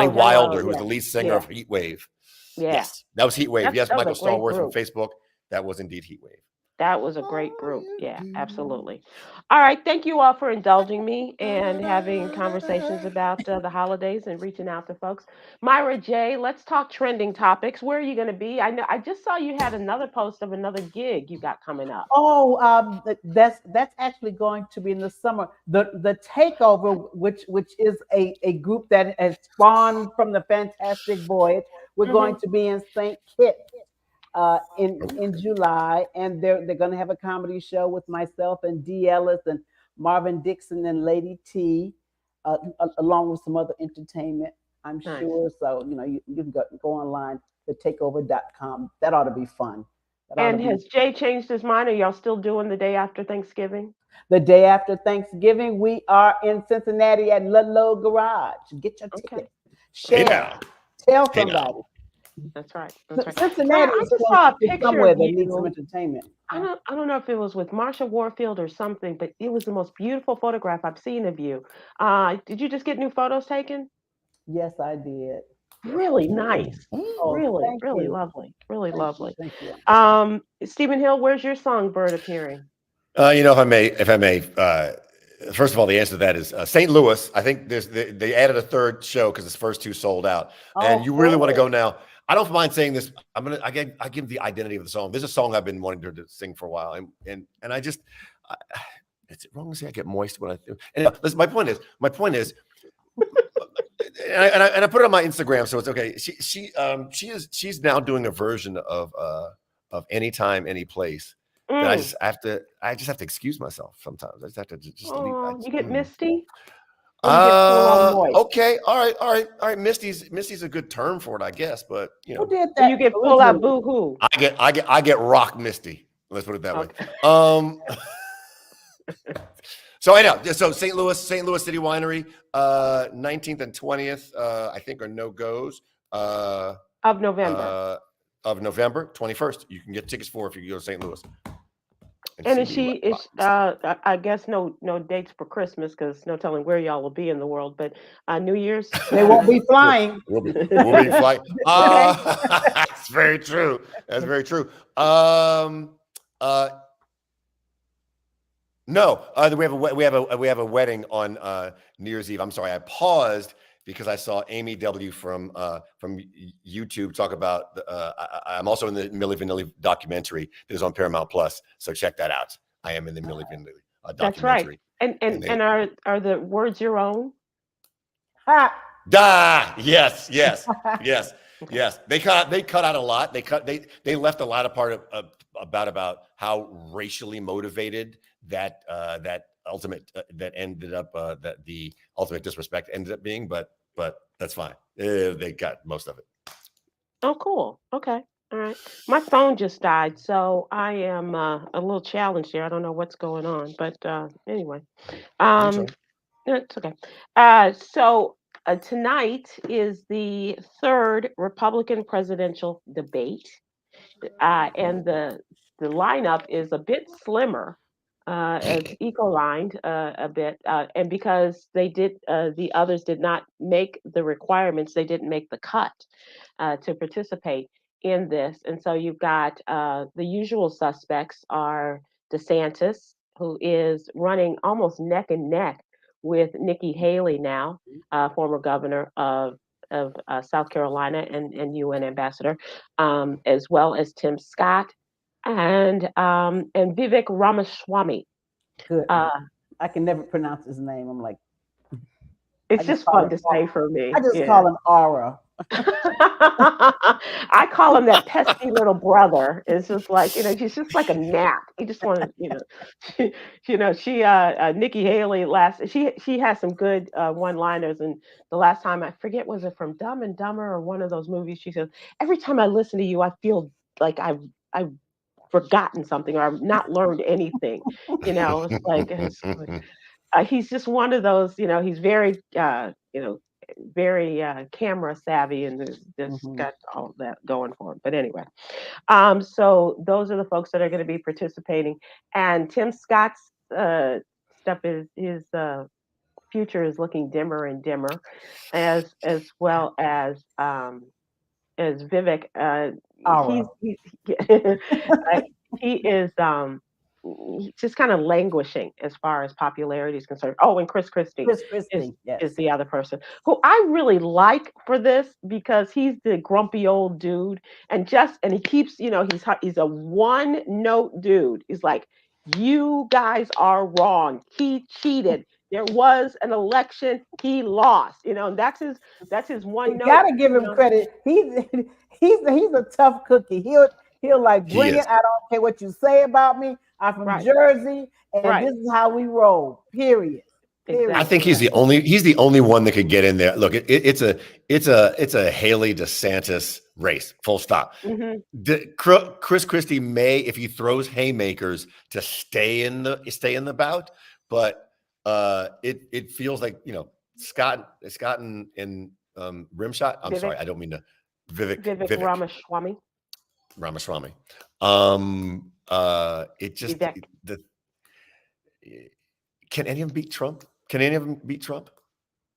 Oh, Johnny Wilder, Wilder. who was Yeah, the lead singer yeah, of Heat Wave. yeah. Yes, that was Heat Wave. Yes, That was Michael a great Stallworth from group. Facebook. That was indeed Heat Wave. That was a great All group. you Yeah, do. absolutely. All right. Thank you all for indulging me and having conversations about the holidays and reaching out to folks. Myra J, let's talk trending topics. Where are you going to be? I know I just saw you had another post of another gig you got coming up. Oh, that's actually going to be in the summer. The Takeover, which is a group that has spawned from the Fantastic Voyage. We're going Hmm. to be in St. Kitts in July, and they're going to have a comedy show with myself and Dee Ellis and Marvin Dixon and Lady T, along with some other entertainment, I'm Nice. sure. So you can go online, thetakeover.com. That ought to be fun. That ought to And be has Jay changed his mind? Are y'all still doing the day after Thanksgiving? the day after Thanksgiving. We are in Cincinnati at Ludlow Garage. Get your Okay. ticket. Hey Share. now. Tell Hey now. somebody. That's right. That's right. Cincinnati I is just close saw a to picture somewhere of that needs some you. entertainment. Huh? I don't know if it was with Marsha Warfield or something, but it was the most beautiful photograph I've seen of you. Did you just get new photos taken? Yes, I did. Yes, I Really did. nice. Oh, Really, thank really you. lovely. Really Thank you. lovely. Thank you. Stephen Hill, where's your songbird appearing? If I may, first of all, the answer to that is St. Louis. I think they added a third show because the first two sold out, and Oh, you really want to good. go now. I don't mind saying this. I give the identity of the song. There's a song I've been wanting to sing for a while, and I just, I, is it wrong to say I get moist when I do? And listen, my point is, and I put it on my Instagram, so it's okay. She's now doing a version of Anytime, Any Place that Mm. I just have to excuse myself sometimes. I just have to just leave. Oh, you get misty or you get full on moist? Okay, all right. Misty's a good term for it, I guess. But Who did Or you that get full out originally? boo hoo? I get rock Misty. Let's put it that way. Okay. So I know. So St. Louis City Winery, 19th and 20th, I think are no goes. Of November. Of November 21st, you can get tickets for if you go to St. Louis. And see is me she rock is Misty. I guess no dates for Christmas because no telling where y'all will be in the world, but New Year's. They won't be flying. We'll be flying. Okay. That's very true. That's very true. No, we have a wedding on New Year's Eve. I'm sorry, I paused because I saw Amy W from YouTube talk about. I'm also in the Milli Vanilli documentary that is on Paramount Plus, so check that out. I am in the Milli Vanilli That's right. documentary. And are the words your own? Ha! Yes. Okay. Yes. They cut out a lot. They left a lot of part of about how racially motivated that ultimate that ended up that the ultimate disrespect ended up being, but that's fine. They got most of it. Oh, cool. Okay. All right. My phone just died, so I am a little challenged here. I don't know what's going on, but anyway. That's Um, right. it's okay. So tonight is the third Republican presidential debate, and the lineup is a bit slimmer as eco-lined a bit, and because the others did not make the requirements, they didn't make the cut to participate in this, and so you've got the usual suspects are DeSantis, who is running almost neck and neck with Nikki Haley now, former governor of South Carolina and UN ambassador, as well as Tim Scott and Vivek Ramaswamy. Good. Uh, I can never pronounce his name. I'm like, it's just just call fun him to say for me. I just Yeah. call him Aura. I call him that pesky little brother. It's just like, he's just like a gnat. He just wanted, Nikki Haley she has some good one-liners. And the last time, I forget, was it from Dumb and Dumber or one of those movies? She says, every time I listen to you, I feel like I've forgotten something or I've not learned anything. He's just one of those, he's very, very camera savvy and just Mhm. got all that going for him. But anyway, so those are the folks that are going to be participating. And Tim Scott's stuff is his future is looking dimmer and dimmer, as well as Vivek. Aura. He is he's just kind of languishing as far as popularity is concerned. Oh, and Chris Christie Chris is Christie. Yes. is the other person who I really like for this because he's the grumpy old dude and he keeps, he's a one note dude. He's like, you guys are wrong. He cheated. There was an election. He lost. And that's his one You note. gotta give him credit. He's a tough cookie. He'll like He bring is. it. I don't care what you say about me. I'm from Right. Jersey, and Right. this is how we roll. Period. Exactly. I think he's the only one that could get in there. Look, it's a Haley DeSantis race. Full stop. Mm-hmm. Chris Christie may, if he throws haymakers, to stay in the bout, but it feels like Scott and Rimshot. I'm Vivek. sorry, I don't mean to. Vivek Ramaswamy. It just Vivek. Can any of them beat Trump? Can any of them beat Trump?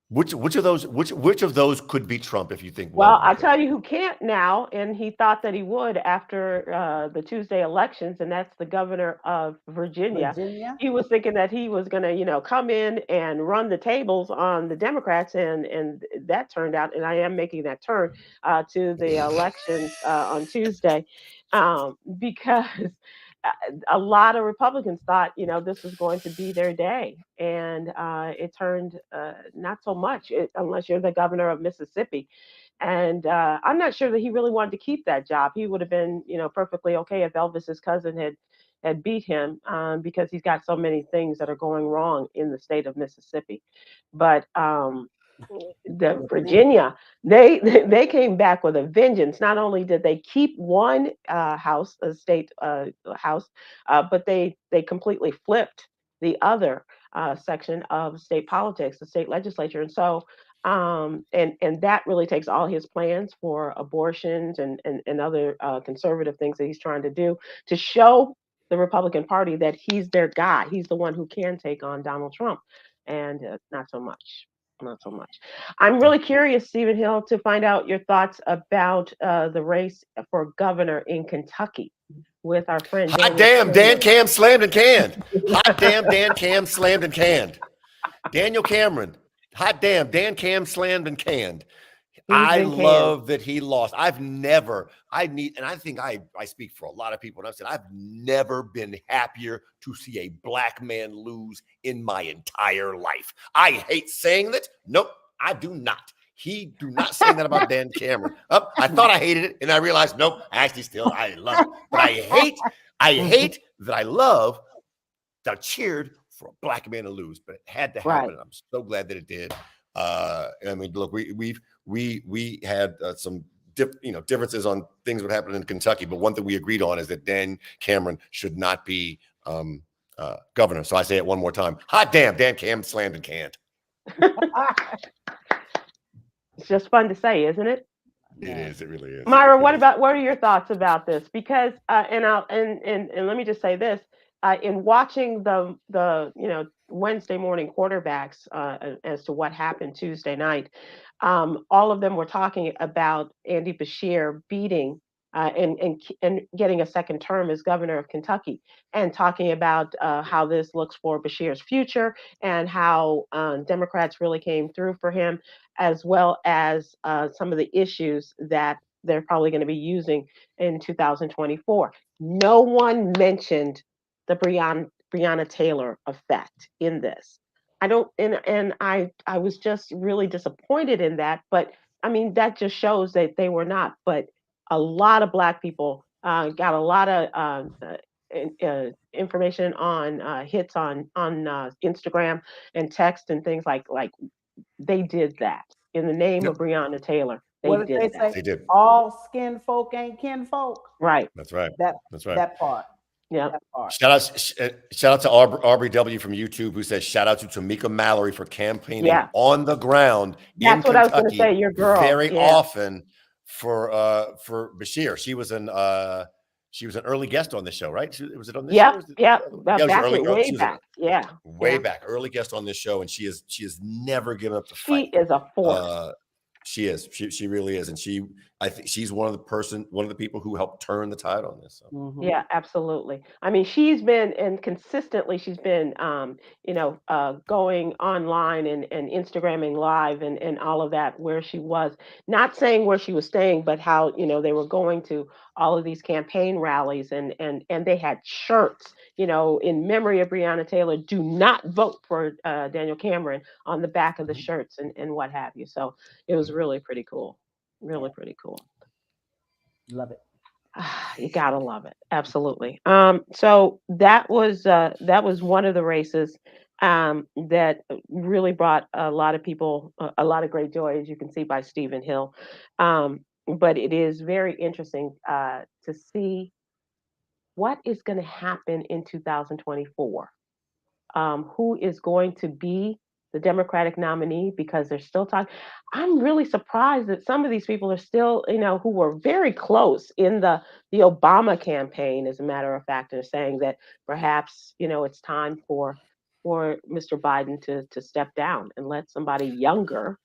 Which of those could beat Trump if you think? Well, I'll tell you who can't now, and he thought that he would after the Tuesday elections, and that's the governor of Virginia. He was thinking that he was going to, come in and run the tables on the Democrats, and that turned out, and I am making that turn to the elections on Tuesday, because a lot of Republicans thought, this was going to be their day, and it turned not so much, unless you're the governor of Mississippi. And I'm not sure that he really wanted to keep that job. He would have been, perfectly okay if Elvis's cousin had beat him, because he's got so many things that are going wrong in the state of Mississippi. But the Virginia, they came back with a vengeance. Not only did they keep one state house, but they completely flipped the other section of state politics, the state legislature, and so and that really takes all his plans for abortions and other conservative things that he's trying to do to show the Republican Party that he's their guy. He's the one who can take on Donald Trump, and not so much. Not so much. I'm really curious, Stephen Hill, to find out your thoughts about the race for governor in Kentucky with our friend. Hot damn, Dan Cam slammed and canned. Hot damn, Dan Cam slammed and canned. Daniel Cameron. Hot damn, Dan Cam slammed and canned. I love that he lost. I think I speak for a lot of people. And I've said, I've never been happier to see a black man lose in my entire life. I hate saying that. Nope, I do not. He do not say that about Dan Cameron. I thought I hated it, and I realized, nope, actually still, I love it. But I hate that I love that I cheered for a black man to lose, but it had to happen. Right. I'm so glad that it did. I mean, look, we had some differences on things that happened in Kentucky, but one thing we agreed on is that Dan Cameron should not be governor. So I say it one more time. Hot damn, Dan Cam slammed and canned. It's just fun to say, isn't it? It is. It really is. Myra, what are your thoughts about this? Because and let me just say this: in watching the Wednesday morning quarterbacks as to what happened Tuesday night, all of them were talking about Andy Bashir beating and getting a second term as governor of Kentucky, and talking about how this looks for Bashir's future and how Democrats really came through for him, as well as some of the issues that they're probably going to be using in 2024. No one mentioned the Breonna Taylor effect in this. I don't, and I was just really disappointed in that. But I mean, that just shows that they were not. But a lot of Black people got a lot of information on hits on Instagram and text and things like they did that in the name Yep, of Breonna Taylor. They What did did they that. say? they did. All skin folk ain't kin folk. Right. That's right. That That's right. that part. Yeah. That part. Shout out to Aubrey W from YouTube, who says shout out to Tamika Mallory for campaigning Yeah. on the ground in That's what I was going to Kentucky say. Your girl. very Yeah. often for Bashir. She was an early guest on the show, right? Was it on this show? Yep. Was it- Yep. Yeah, it was an Back early girl. way She was back. Yeah. way Yeah. back, early guest on this show, and she has never given up the She fight. is a force. She is. She really is, and I think she's one of the people who helped turn the tide on this. So. Mhm. Yeah, absolutely. I mean, she's been and consistently she's been going online and Instagramming live and all of that where she was, not saying where she was staying, but how, they were going to all of these campaign rallies and they had shirts, in memory of Breonna Taylor, do not vote for Daniel Cameron on the back of the Mhm. shirts and what have you. So it was really pretty cool. Really pretty cool. Love it. You gotta love it, absolutely. So that was one of the races that really brought a lot of people a lot of great joy, as you can see by Stephen Hill. But it is very interesting to see what is going to happen in 2024. Who is going to be the Democratic nominee, because they're still talking. I'm really surprised that some of these people are still, who were very close in the Obama campaign, as a matter of fact, are saying that perhaps, it's time for Mr. Biden to step down and let somebody younger.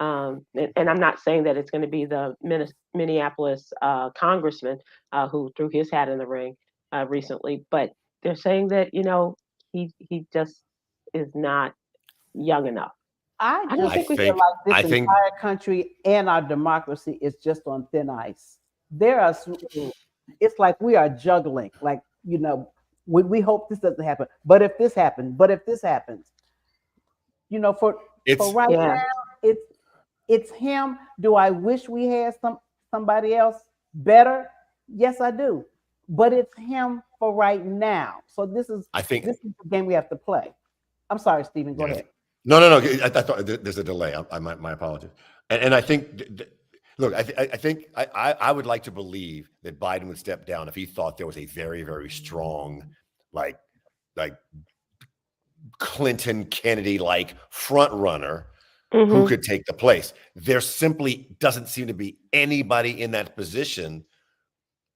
And I'm not saying that it's going to be the Minneapolis congressman who threw his hat in the ring recently, but they're saying that, he just is not young enough. I I don't just think we feel should. like this I think entire country and our democracy is just on thin ice. There are it's like we are juggling. Like, we hope this doesn't happen. But if this happens, for it's right Yeah. now, it's him. Do I wish we had somebody else better? Yes, I do. But it's him for right now. So this is I think the game we have to play. I'm sorry, Stephen. Go Yeah. ahead. No. I thought there's a delay. My apologies. And I think, look, I think I would like to believe that Biden would step down if he thought there was a very, very strong, like Clinton Kennedy like front runner who Mhm. could take the place. There simply doesn't seem to be anybody in that position.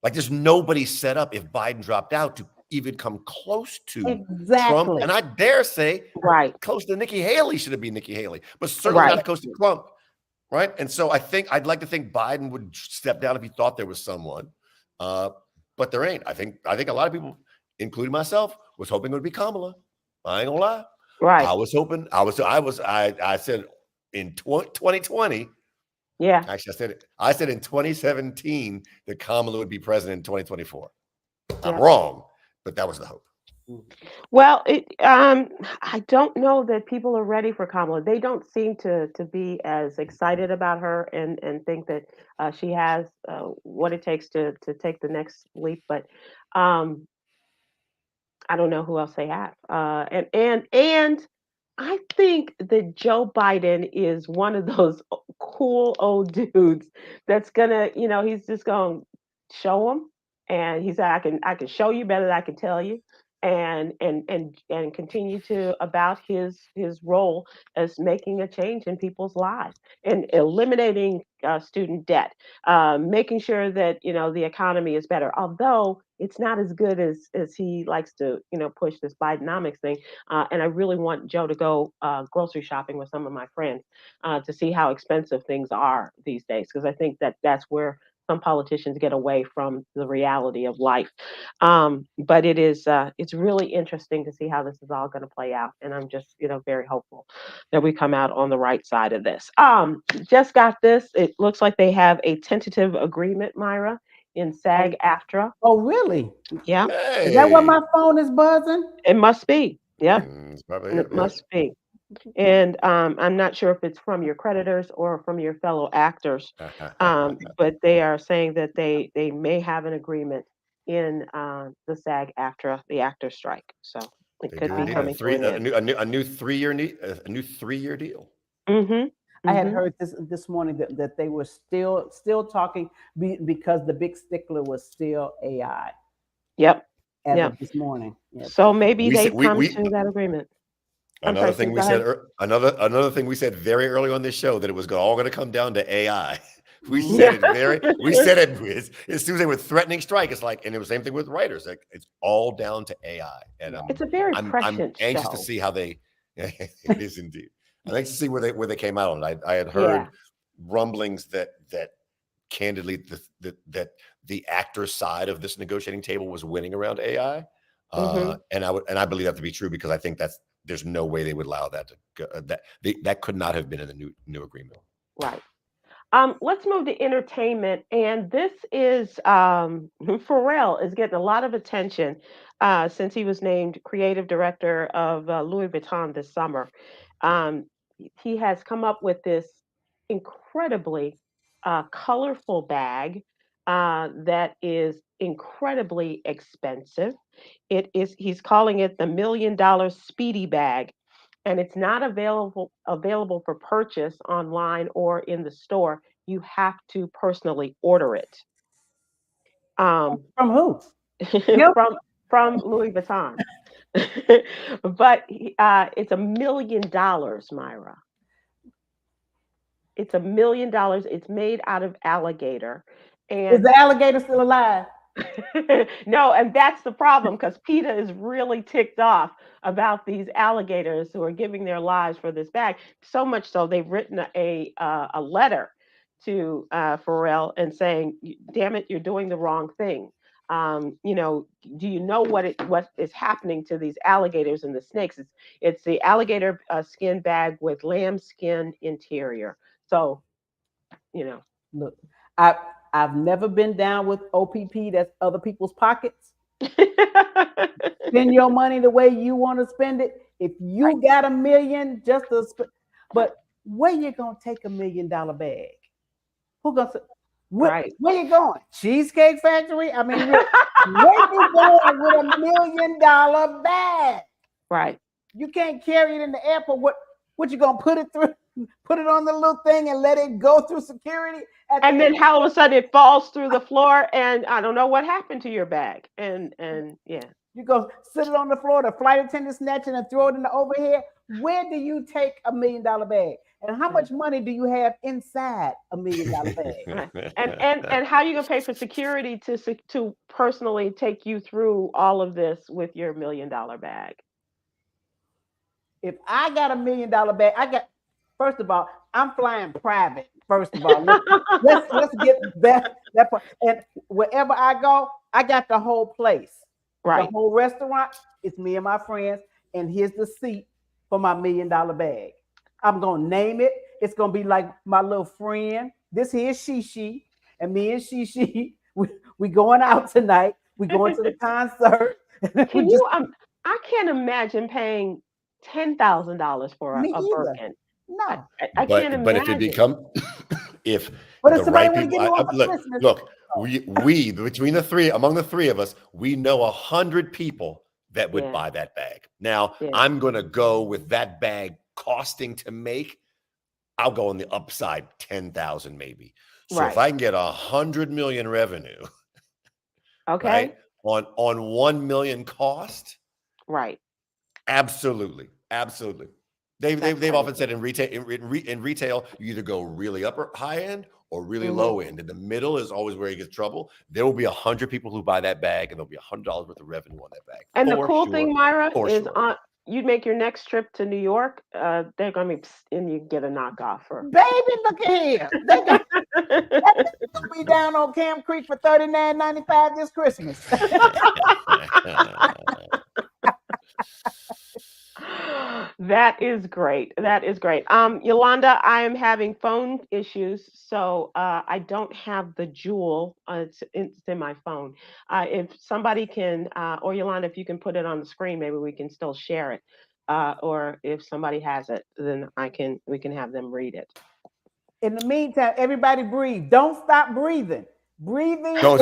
Like there's nobody set up if Biden dropped out to even come close to Trump. Exactly. And I dare say Right. close to Nikki Haley should have been Nikki Haley, but certainly Right. not close to Trump. Right. And so I'd like to think Biden would step down if he thought there was someone. But there ain't. I think a lot of people, including myself, was hoping it would be Kamala. I ain't gonna lie. Right. I was hoping. I said in 2020. Yeah. Actually, I said in 2017 that Kamala would be president in 2024. I'm Yeah. wrong, but that was the hope. Well, I don't know that people are ready for Kamala. They don't seem to be as excited about her and think that she has what it takes to take the next leap. But um, I don't know who else they have. And I think that Joe Biden is one of those cool old dudes that's gonna, he's just gonna show them, and he said, I can show you better than I can tell you, and continue to about his role as making a change in people's lives and eliminating student debt, making sure that the economy is better. Although it's not as good as he likes to push this Bidenomics thing. And I really want Joe to go grocery shopping with some of my friends to see how expensive things are these days, because I think that that's where some politicians get away from the reality of life. But it's really interesting to see how this is all going to play out, and I'm just very hopeful that we come out on the right side of this. Just got this. It looks like they have a tentative agreement, Myra, in SAG-AFTRA. Oh, really? Yeah, Is that what Hey. my phone is buzzing? it must be. Yep, It's probably it it. must be. And I'm not sure if it's from your creditors or from your fellow actors, but they are saying that they may have an agreement in the SAG-AFTRA, the actor strike. So it They could do be indeed coming to an end. a new 3-year deal. Mm-hmm. I had Mm-hmm. heard this morning that they were still talking because the big stickler was still AI Yep. as Yep. of this morning. Yes. So maybe We said they've come to that agreement. I'm Another sorry, thing Sue, we go said ahead. another thing we said very early on this show, that it was all going to come down to AI. We Mhm. said we said it as soon as they were threatening strike. It's like, and it was the same thing with writers. Like, it's all down to AI, and It's a very I'm prescient anxious to show. see how they. It is indeed. I'm anxious to see where they came out on it. I had Yeah. heard rumblings that candidly that the actor side of this negotiating table was winning around AI, Mm-hmm. and I believe that to be true, because I think there's no way they would allow that to go, that could not have been in the new agreement. Right. Let's move to entertainment, and this is Pharrell is getting a lot of attention since he was named creative director of Louis Vuitton this summer. Um, he has come up with this incredibly colorful bag that is incredibly expensive. He's calling it the $1 million Speedy Bag, and it's not available for purchase online or in the store. You have to personally order it. Um, From who? Yep. from Louis Vuitton. But it's $1 million, Myra. It's $1 million. It's made out of alligator, Is and the alligator still alive? no, and that's the problem, because PETA is really ticked off about these alligators who are giving their lives for this bag. So much so they've written a letter to Pharrell and saying, "Damn it, you're doing the wrong thing. Do you know what is happening to these alligators and the snakes? It's the alligator skin bag with lamb skin interior. So you know." Look, I I've never been down with OPP. That's other people's pockets. Spend your money the way you want to spend it. If you got $1 million, just to but where you gonna take $1 million bag? Who gonna? Right. Where you going? Cheesecake Factory? I mean, where you going with $1 million bag? Right. You can't carry it in the airport. What you gonna put it through? Put it on the little thing and let it go through security? And then how all of a sudden it falls through the floor, and I don't know what happened to your bag. And yeah. You go sit it on the floor, the flight attendant snatch it and throw it in the overhead. Where do you take $1 million bag? And how much money do you have inside $1 million bag? Right. And how you gonna pay for security to personally take you through all of this with your $1 million bag? If I got $1 million bag, first of all, I'm flying private. First of all, let's get that part. And wherever I go, I got the whole place. Right. The whole restaurant, it's me and my friends, and here's the seat for my $1 million bag. I'm gonna name it. It's gonna be like my little friend. This here is Shishi, and me and Shishi, we going out tonight. We going to the concert. Can you I can't imagine paying $10,000 for Me a either. Birkin. No. I can't imagine. But if it become if But the if somebody right want to people, get more for Christmas, look, we between among the three of us, we know 100 people that would buy that bag. Now, I'm going to go with that bag costing to make. I'll go on the upside 10,000 maybe. So if I can get 100 million revenue, okay, right, on 1 million cost, Right. Absolutely. Absolutely. They've That's they've often crazy. said in retail, you either go really upper high end or really Mhm. low end. And the middle is always where you get trouble. There will be 100 people who buy that bag, and there'll be $100 worth of revenue on that bag. And the For cool sure. thing, Myra, For is sure. on you make your next trip to New York, they're gonna be and you get a knockoff for Baby, look at here. They got be down on Cam Creek for $39.95 this Christmas. That is great. That is great. Yolanda, I am having phone issues, so I don't have the jewel. It's in my phone. If somebody can, or Yolanda, if you can put it on the screen, maybe we can still share it. Or if somebody has it, then we can have them read it. In the meantime, everybody breathe. Don't stop breathing. Breathing. Don't-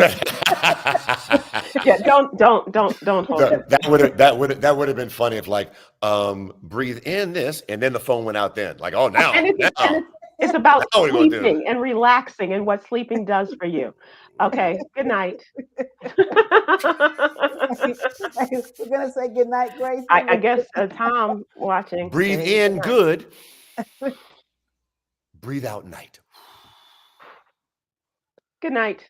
Yeah, don't hold it. that would have been funny if like breathe in this and then the phone went out then. Like, oh now, And now, it's about now we're gonna do it. sleeping and relaxing and what sleeping does for you. Okay, good night. We're gonna say good night, Gracie. I guess Tom watching. Breathe saying in good night. good. Breathe out night. Good night.